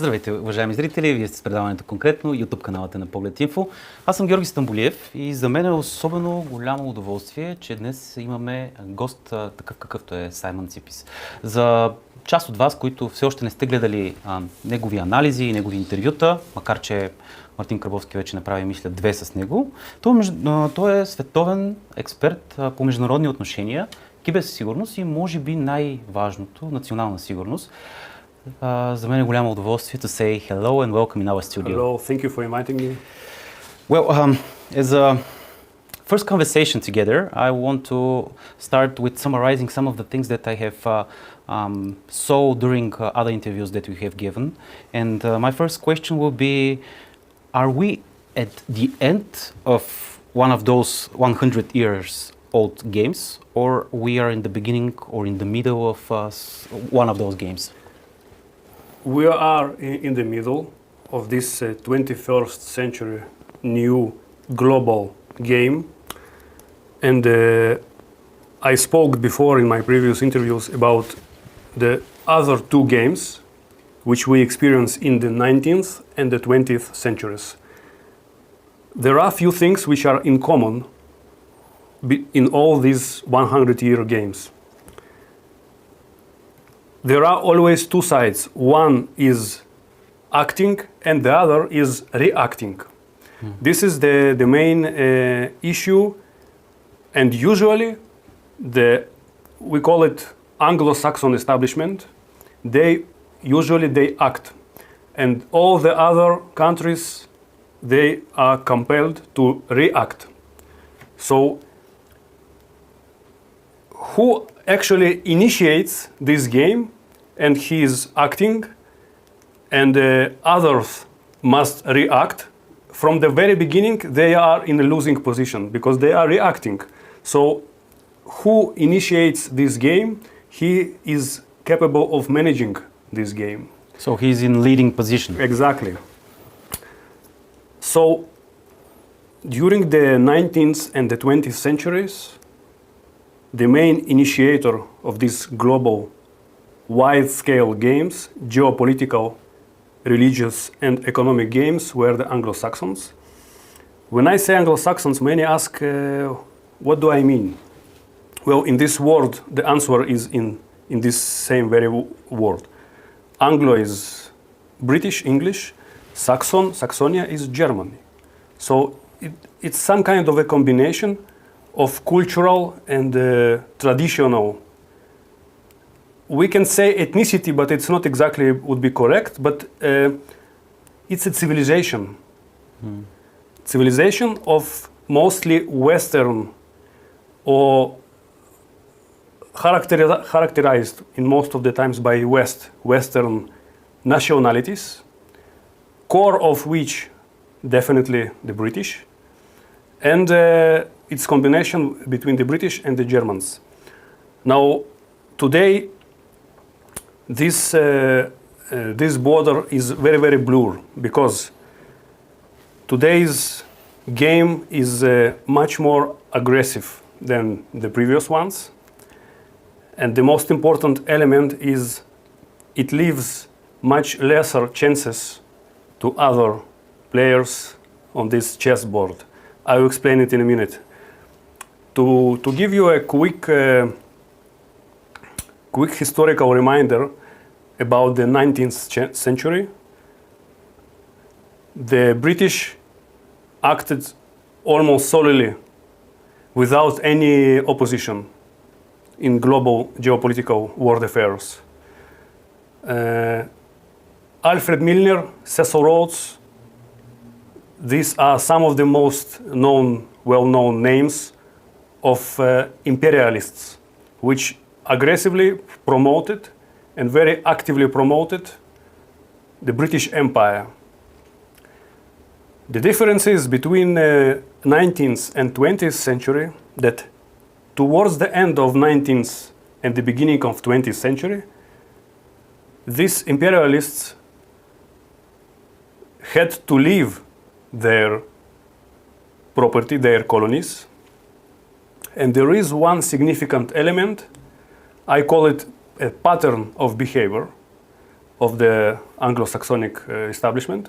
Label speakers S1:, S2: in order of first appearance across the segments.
S1: Здравейте, уважаеми зрители! Вие сте с предаването конкретно, YouTube каналата на Поглед Инфо. Аз съм Георги Стамболиев и за мен е особено голямо удоволствие, че днес имаме гост такъв какъвто е Саймън Ципис. За част от вас, които все още не сте гледали негови анализи и негови интервюта, макар че Мартин Кръбовски вече направи, мисля, 2 с него, той е световен експерт по международни отношения, киберсигурност и може би най-важното национална сигурност. За мен е голямо удоволствие to say hello and welcome in our studio.
S2: Hello, thank you for inviting me.
S1: Well, as a first conversation together, I want to start with summarizing some of the things that I have saw during other interviews that we have given. And my first question will be, are we at the end of one of those 100 years old games, or we are in the beginning or in the middle of one of those games?
S2: We are in the middle of this 21st century new global game, and I spoke before in my previous interviews about the other two games which we experienced in the 19th and the 20th centuries. There are a few things which are in common in all these 100-year games. There are always two sides. One is acting and the other is reacting. This is the main issue, and usually we call it Anglo-Saxon establishment. They act, and all the other countries, they are compelled to react. So who actually initiates this game, and he is acting, and others must react. From the very beginning, they are in a losing position because they are reacting. So who initiates this game, he is capable of managing this game.
S1: So he's in leading position.
S2: Exactly. So during the 19th and the 20th centuries, the main initiator of these global wide-scale games, geopolitical, religious and economic games, were the Anglo-Saxons. When I say Anglo-Saxons, many ask, what do I mean? Well, in this word, the answer is in this same very word. Anglo is British, English, Saxon, Saxonia is Germany. So it's some kind of a combination of cultural and traditional. We can say ethnicity, but it's not exactly would be correct, but it's a civilization. Civilization of mostly Western or characterized in most of the times by Western nationalities, core of which definitely the British, and its combination between the British and the Germans. Now, today, this border is very, very blurred because today's game is much more aggressive than the previous ones. And the most important element is it leaves much lesser chances to other players on this chessboard. I will explain it in a minute. To give you a quick historical reminder about the 19th century, the British acted almost solely without any opposition in global geopolitical world affairs. Alfred Milner, Cecil Rhodes, these are some of the most well-known names of imperialists, which aggressively promoted and very actively promoted the British Empire. The differences between 19th and 20th century that towards the end of 19th and the beginning of 20th century, these imperialists had to leave their property, their colonies. And there is one significant element, I call it a pattern of behavior, of the Anglo-Saxonic establishment.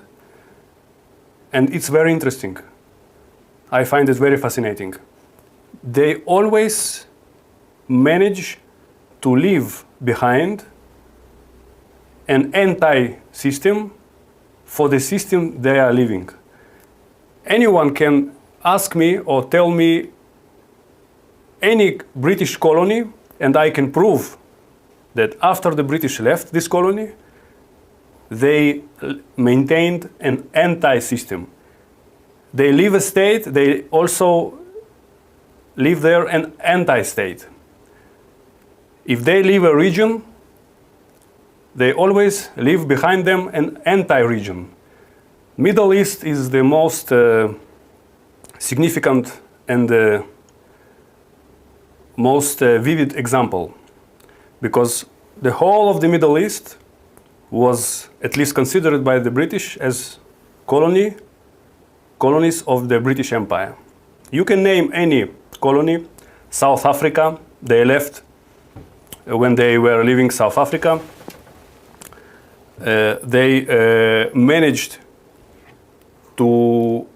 S2: And it's very interesting. I find it very fascinating. They always manage to leave behind an anti-system for the system they are living. Anyone can ask me or tell me any British colony, and I can prove that after the British left this colony, they maintained an anti-system. They leave a state, they also leave there an anti-state. If they leave a region, they always leave behind them an anti-region. Middle East is the most significant and most vivid example, because the whole of the Middle East was at least considered by the British as colonies of the British Empire. You can name any colony. South Africa, they left when they were leaving South Africa. They managed to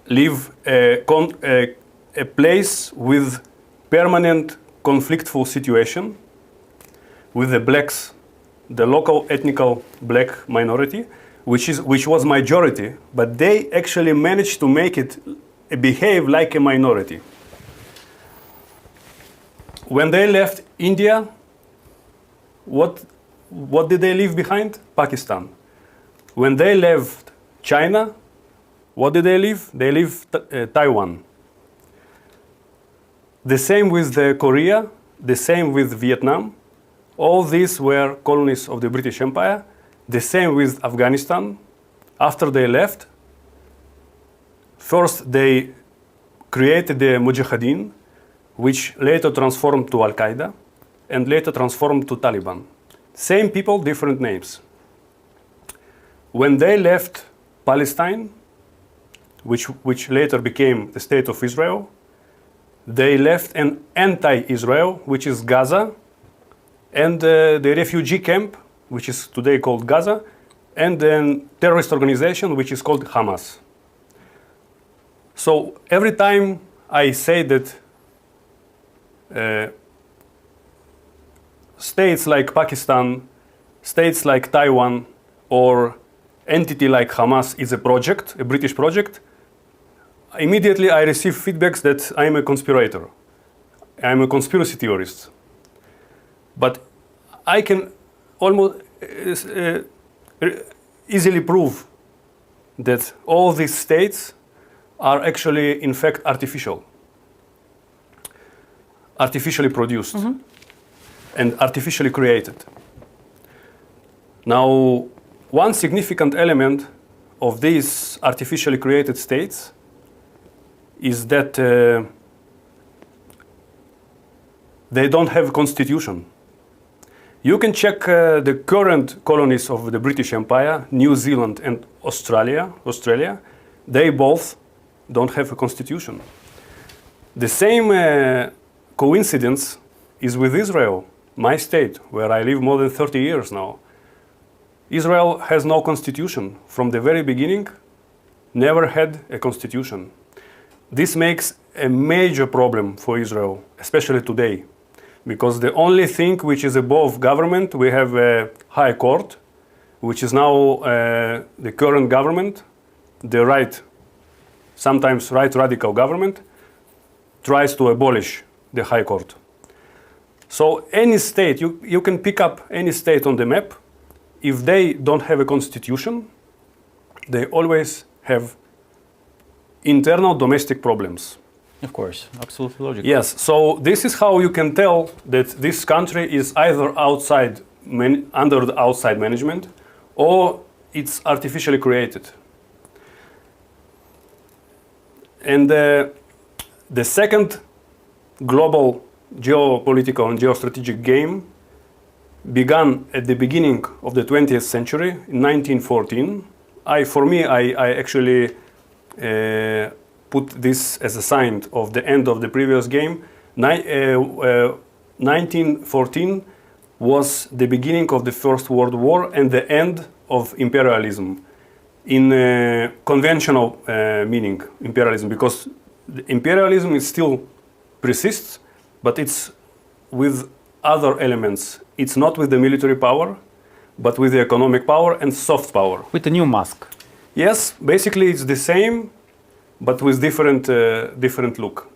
S2: leave a place with permanent conflictful situation with the blacks, the local ethnical black minority, which was majority, but they actually managed to make it behave like a minority. When they left India, what did they leave behind? Pakistan. When they left China, what did they leave? They leave Taiwan. The same with Korea, the same with Vietnam. All these were colonies of the British Empire. The same with Afghanistan. After they left, first they created the Mujahideen, which later transformed to Al-Qaeda and later transformed to Taliban. Same people, different names. When they left Palestine, which later became the State of Israel, they left an anti-Israel, which is Gaza, and the refugee camp, which is today called Gaza, and then terrorist organization, which is called Hamas. So every time I say that states like Pakistan, states like Taiwan, or entity like Hamas is a project, a British project, immediately I receive feedbacks that I'm a conspirator. I'm a conspiracy theorist. But I can almost easily prove that all these states are actually, in fact, artificially produced and artificially created. Now, one significant element of these artificially created states is that they don't have a constitution. You can check the current colonies of the British Empire, New Zealand and Australia. They both don't have a constitution. The same coincidence is with Israel, my state, where I live more than 30 years now. Israel has no constitution. From the very beginning, never had a constitution. This makes a major problem for Israel, especially today, because the only thing which is above government, we have a high court, which is now the current government, the right, sometimes right radical government, tries to abolish the high court. So any state, you can pick up any state on the map. If they don't have a constitution, they always have internal domestic problems.
S1: Of course, absolutely logical.
S2: Yes, so this is how you can tell that this country is either under the outside management or it's artificially created. And the second global geopolitical and geostrategic game began at the beginning of the 20th century, in 1914. I actually put this as a sign of the end of the previous game. 1914 was the beginning of the First World War and the end of imperialism in conventional meaning, imperialism, because the imperialism is still persists, but it's with other elements. It's not with the military power, but with the economic power and soft power.
S1: With a new mask.
S2: Yes, basically it's the same, but with different look.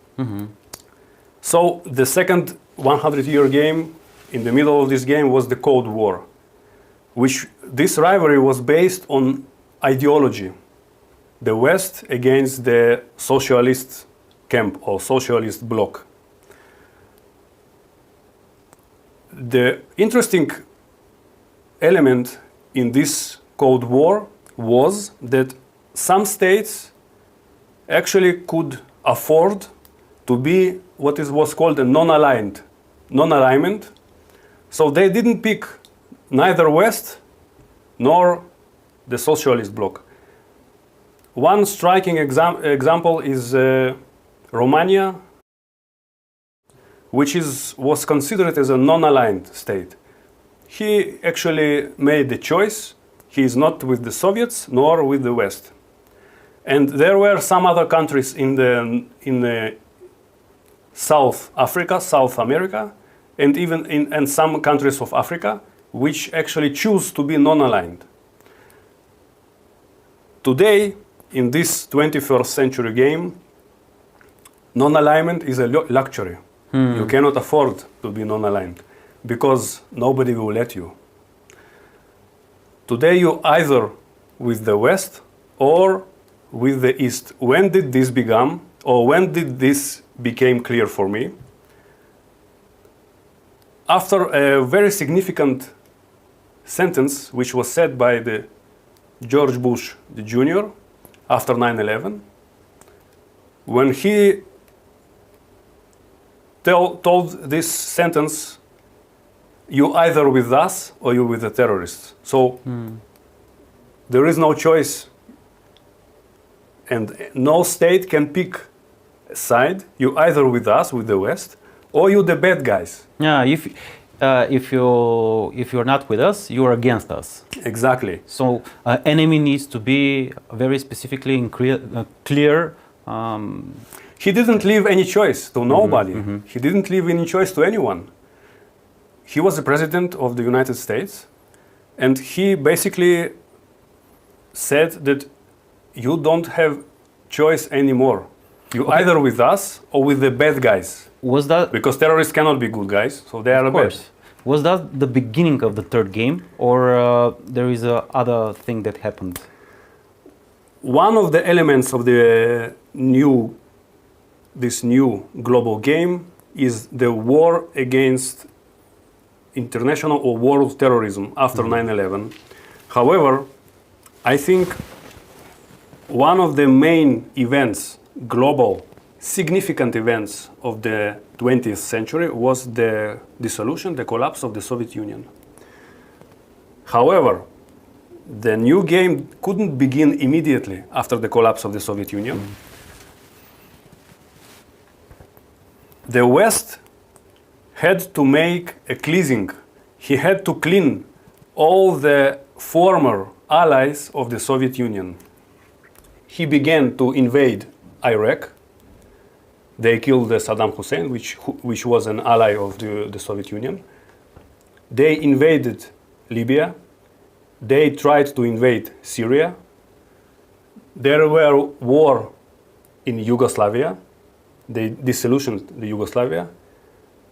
S2: So the second 100-year game, in the middle of this game, was the Cold War, which this rivalry was based on ideology. The West against the socialist camp or socialist bloc. The interesting element in this Cold War was that some states actually could afford to be what was called a non-alignment. So they didn't pick neither West nor the socialist bloc. One striking example is Romania, which was considered as a non-aligned state. He actually made the choice. He is not with the Soviets nor with the West. And there were some other countries in the South Africa, South America, and even in some countries of Africa, which actually choose to be non-aligned. Today, in this 21st century game, non-alignment is a luxury. You cannot afford to be non-aligned because nobody will let you. Today you either with the West or with the East. When did this begin, or when did this became clear for me? After a very significant sentence which was said by the George Bush the Jr. after 9/11, when he told this sentence, you either with us or you with the terrorists. So there is no choice, and no state can pick a side. You either with us, with the West, or you the bad guys.
S1: Yeah, if you're not with us, you're against us.
S2: Exactly.
S1: So enemy needs to be very specifically clear.
S2: He didn't leave any choice to nobody. He didn't leave any choice to anyone. He was the president of the United States, and he basically said that you don't have choice anymore. You either with us or with the bad guys.
S1: Was that
S2: because terrorists cannot be good guys, so they are bad.
S1: Was that the beginning of the third game, or there is a other thing that happened?
S2: One of the elements of this new global game is the war against international or world terrorism after 9/11. However, I think one of the main events, global, significant events of the 20th century was the dissolution, the collapse of the Soviet Union. However, the new game couldn't begin immediately after the collapse of the Soviet Union. The West had to make a cleansing. He had to clean all the former allies of the Soviet Union. He began to invade Iraq. They killed Saddam Hussein, which was an ally of the Soviet Union. They invaded Libya. They tried to invade Syria. There were war in Yugoslavia. They disillusioned the Yugoslavia.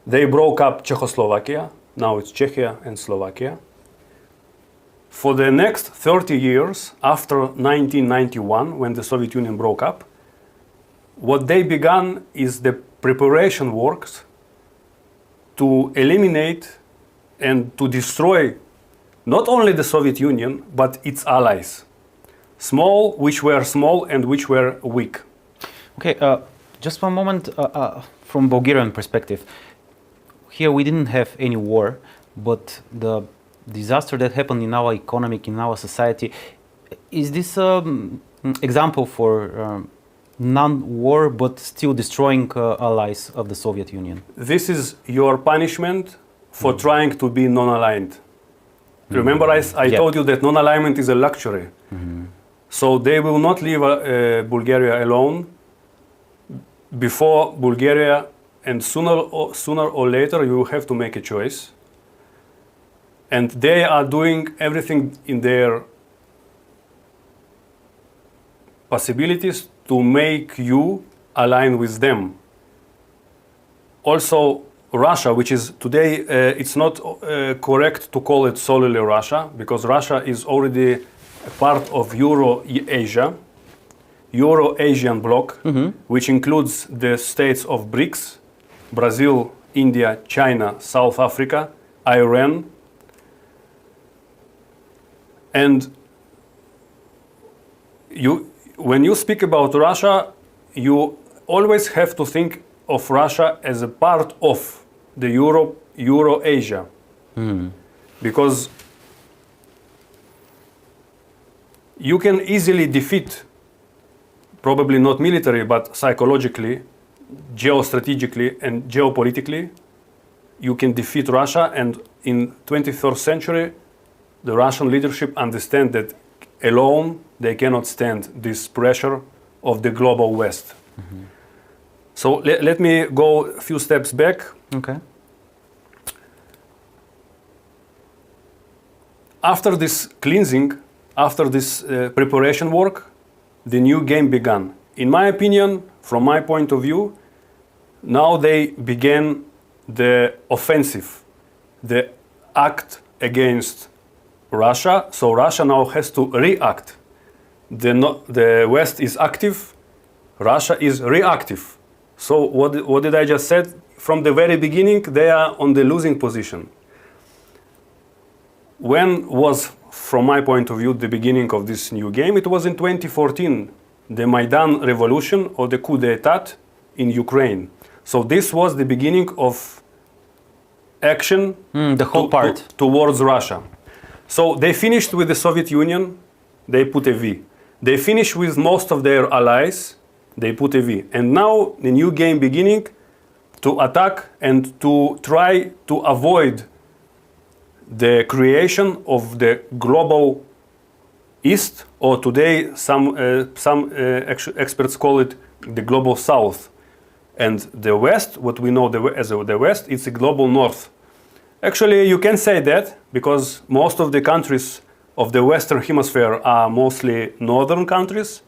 S2: They broke up Czechoslovakia. Now it's Czechia and Slovakia. For the next 30 years, after 1991, when the Soviet Union broke up, what they began is the preparation works to eliminate and to destroy not only the Soviet Union, but its allies. Which were small and which were weak.
S1: Okay, just one moment from Bulgarian perspective. Here we didn't have any war, but the disaster that happened in our economy, in our society, is this example for non-war but still destroying allies of the Soviet Union?
S2: This is your punishment for trying to be non-aligned. Remember, I
S1: Yep.
S2: told you that non-alignment is a luxury. So they will not leave Bulgaria alone before Bulgaria, and sooner or later you will have to make a choice. And they are doing everything in their possibilities to make you align with them. Also, Russia, which is today, it's not correct to call it solely Russia, because Russia is already a part of Euro-Asia, Euro-Asian bloc, which includes the states of BRICS, Brazil, India, China, South Africa, Iran. And when you speak about Russia, you always have to think of Russia as a part of the Euro-Asia. Because you can easily defeat, probably not military, but psychologically, geostrategically, and geopolitically, you can defeat Russia. And in 21st century, the Russian leadership understand that alone they cannot stand this pressure of the global West. So let me go a few steps back.
S1: Okay.
S2: After this cleansing, after this preparation work, the new game began. In my opinion, from my point of view, now they began the offensive, the act against Russia. So Russia now has to react. The West is active, Russia is reactive. So what did I just said? From the very beginning, they are on the losing position. When was, from my point of view, the beginning of this new game? It was in 2014, the Maidan revolution or the coup d'état in Ukraine. So this was the beginning of action
S1: The whole part.
S2: towards Russia. So they finished with the Soviet Union, they put a V. They finished with most of their allies, they put a V. And now the new game beginning to attack and to try to avoid the creation of the global East, or today some experts call it the global South. And the West, what we know as the West, it's a global North. Actually, you can say that because most of the countries of the Western Hemisphere are mostly northern countries,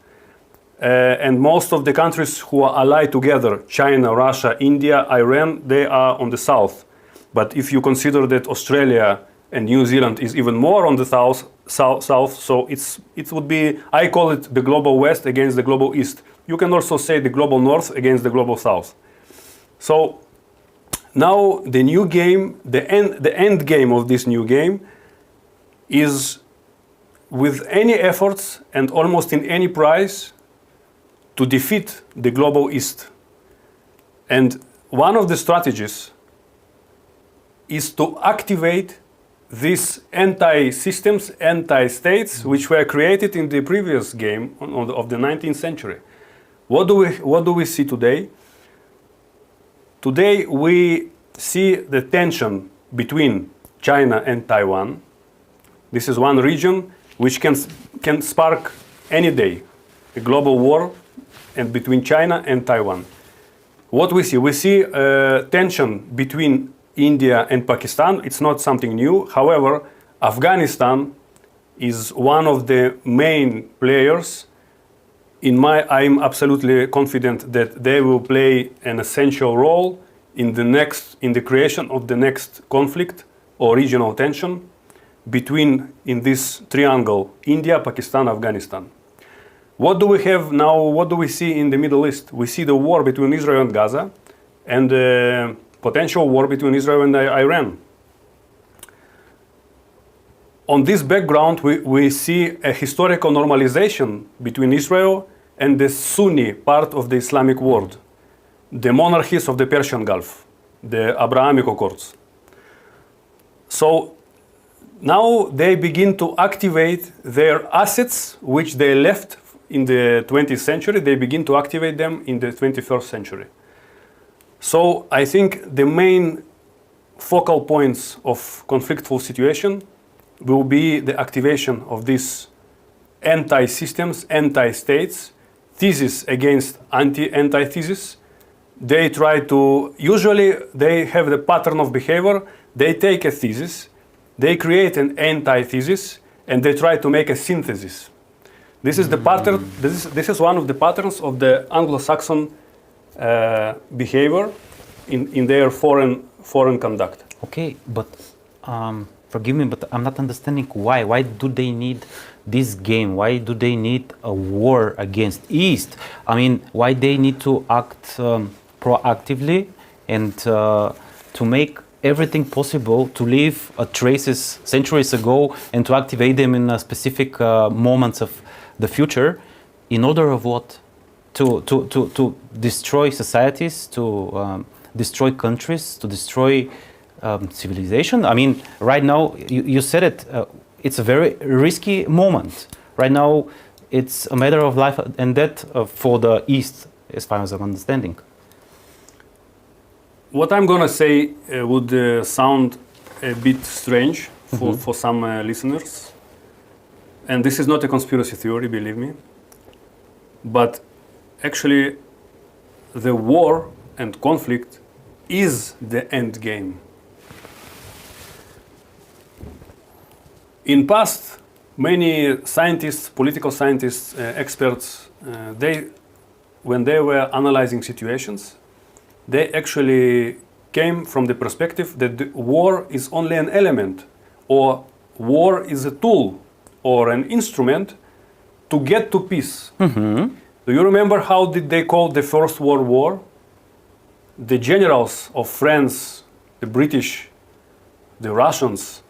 S2: and most of the countries who are allied together, China, Russia, India, Iran, they are on the south. But if you consider that Australia and New Zealand is even more on the south, so it would be, I call it the global West against the global East. You can also say the global North against the global South. So now the new game, the end game of this new game is, with any efforts and almost in any price, to defeat the global East. And one of the strategies is to activate these anti-systems, anti-states, which were created in the previous game of the 19th century. What do we see today? Today we see the tension between China and Taiwan. This is one region which can spark any day a global war, and between China and Taiwan. What we see? We see tension between India and Pakistan. It's not something new. However, Afghanistan is one of the main players. I'm absolutely confident that they will play an essential role in the creation of the next conflict or regional tension in this triangle: India, Pakistan, Afghanistan. What do we have now? What do we see in the Middle East? We see the war between Israel and Gaza, and the potential war between Israel and Iran. On this background, we see a historical normalization between Israel and the Sunni part of the Islamic world, the monarchies of the Persian Gulf, the Abrahamic Accords. So now they begin to activate their assets, which they left in the 20th century. They begin to activate them in the 21st century. So I think the main focal points of conflictful situation will be the activation of these anti-systems, anti-states, thesis against anti-thesis. They try to, usually they have the pattern of behavior, they take a thesis, they create an anti-thesis, and they try to make a synthesis. This is the pattern, this is one of the patterns of the Anglo-Saxon behavior in their foreign conduct.
S1: Okay, but forgive me, but I'm not understanding why. Why do they need this game? Why do they need a war against East? I mean, why they need to act proactively and to make everything possible to leave traces centuries ago and to activate them in specific moments of the future, in order of what? To destroy societies, to destroy countries, to destroy civilization. I mean, right now, you said it, it's a very risky moment. Right now, it's a matter of life and death for the East, as far as I'm understanding.
S2: What I'm gonna say would sound a bit strange for some listeners. And this is not a conspiracy theory, believe me. But actually, the war and conflict is the end game. In past, many scientists, political scientists, experts, when they were analyzing situations, they actually came from the perspective that the war is only an element, or war is a tool or an instrument to get to peace. Do you remember how did they call the First World War? The generals of France, the British, the Russians,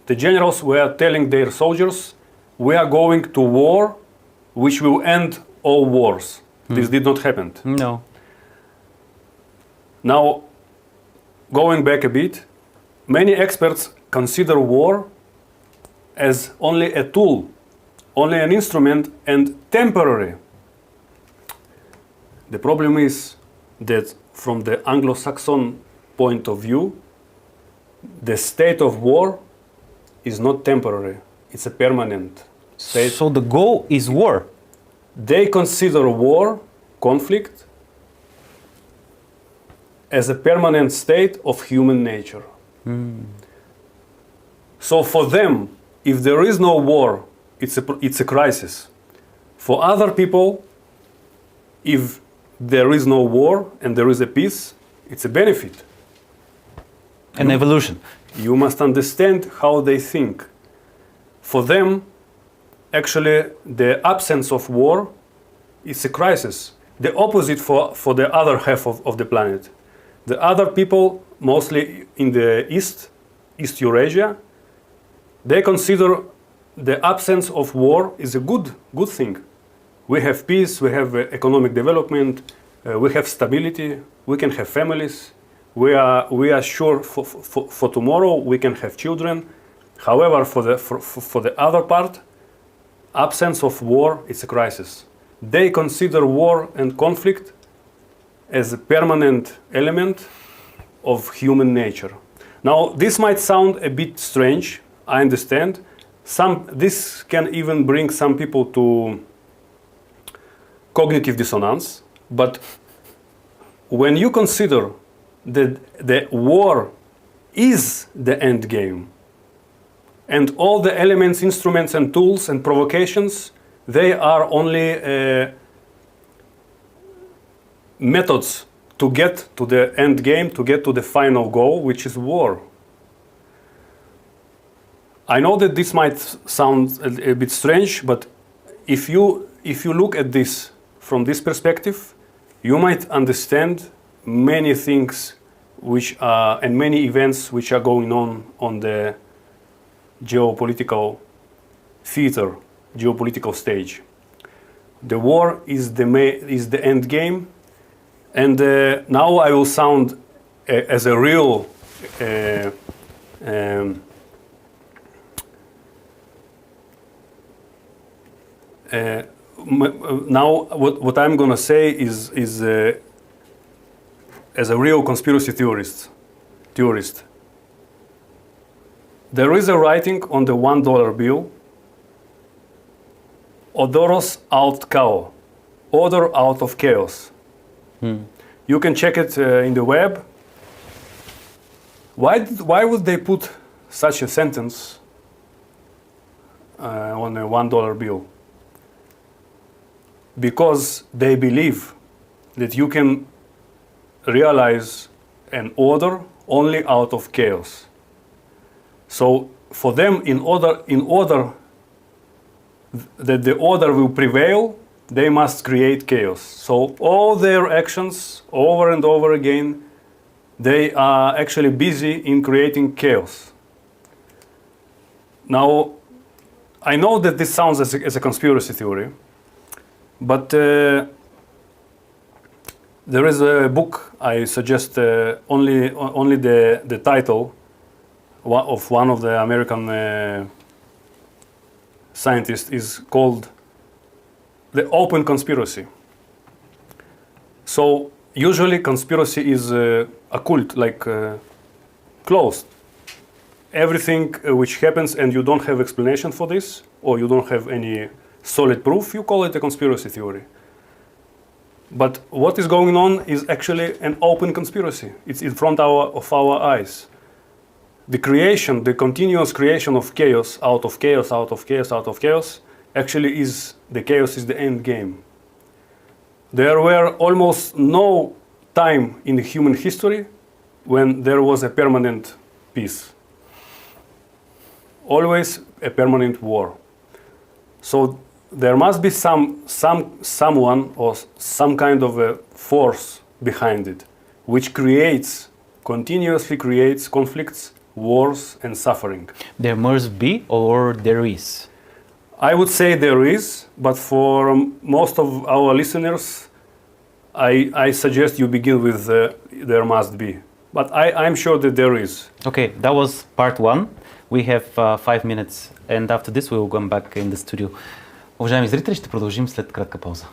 S2: the generals were telling their soldiers, we are going to war which will end all wars. This did not happen.
S1: No.
S2: Now, going back a bit, many experts consider war as only a tool, only an instrument, and temporary. The problem is that from the Anglo-Saxon point of view, the state of war is not temporary, it's a permanent state.
S1: So the goal is war.
S2: They consider war, conflict, as a permanent state of human nature. So for them, if there is no war, it's a crisis. For other people, if there is no war and there is a peace, it's a benefit.
S1: An evolution.
S2: You must understand how they think. For them, actually, the absence of war is a crisis. The opposite for the other half of the planet. The other people, mostly in the East Eurasia, they consider the absence of war is a good thing. We have peace, we have economic development, we have stability, we can have families, we are sure for tomorrow we can have children. However, for the other part, absence of war is a crisis. They consider war and conflict as a permanent element of human nature. Now, this might sound a bit strange, I understand. This can even bring some people to cognitive dissonance, but when you consider that the war is the end game, and all the elements, instruments, and tools and provocations, they are only methods to get to the end game, to get to the final goal, which is war. I know that this might sound a bit strange, but if you look at this from this perspective, you might understand many things and many events which are going on the geopolitical theater, geopolitical stage. The war is the end game, and now I will sound as a real now what I'm gonna say is as a real conspiracy theorist, there is a writing on the $1 bill, Odoros aut kao, order out of chaos. You can check it in the web. Why would they put such a sentence on a $1 bill? Because they believe that you can realize an order only out of chaos. So for them, in order that the order will prevail, they must create chaos. So all their actions, over and over again, they are actually busy in creating chaos. Now, I know that this sounds as a conspiracy theory, but there is a book I suggest, only the title of one of the American scientists is called The Open Conspiracy. So usually conspiracy is occult, like closed. Everything which happens and you don't have explanation for this, or you don't have any solid proof, you call it a conspiracy theory. But what is going on is actually an open conspiracy. It's in front of our eyes. The creation, the continuous creation of chaos, out of chaos, out of chaos, out of chaos, actually is the chaos is the end game. There were almost no time in human history when there was a permanent peace. Always a permanent war. So there must be someone or some kind of a force behind it, which continuously creates conflicts, wars, and suffering.
S1: There must be, or there is?
S2: I would say there is, but for most of our listeners, I suggest you begin with there must be. But I'm sure that there is.
S1: Okay, that was part one. We have 5 minutes, and after this we will come back in the studio. Уважаеми зрители, ще продължим след кратка пауза.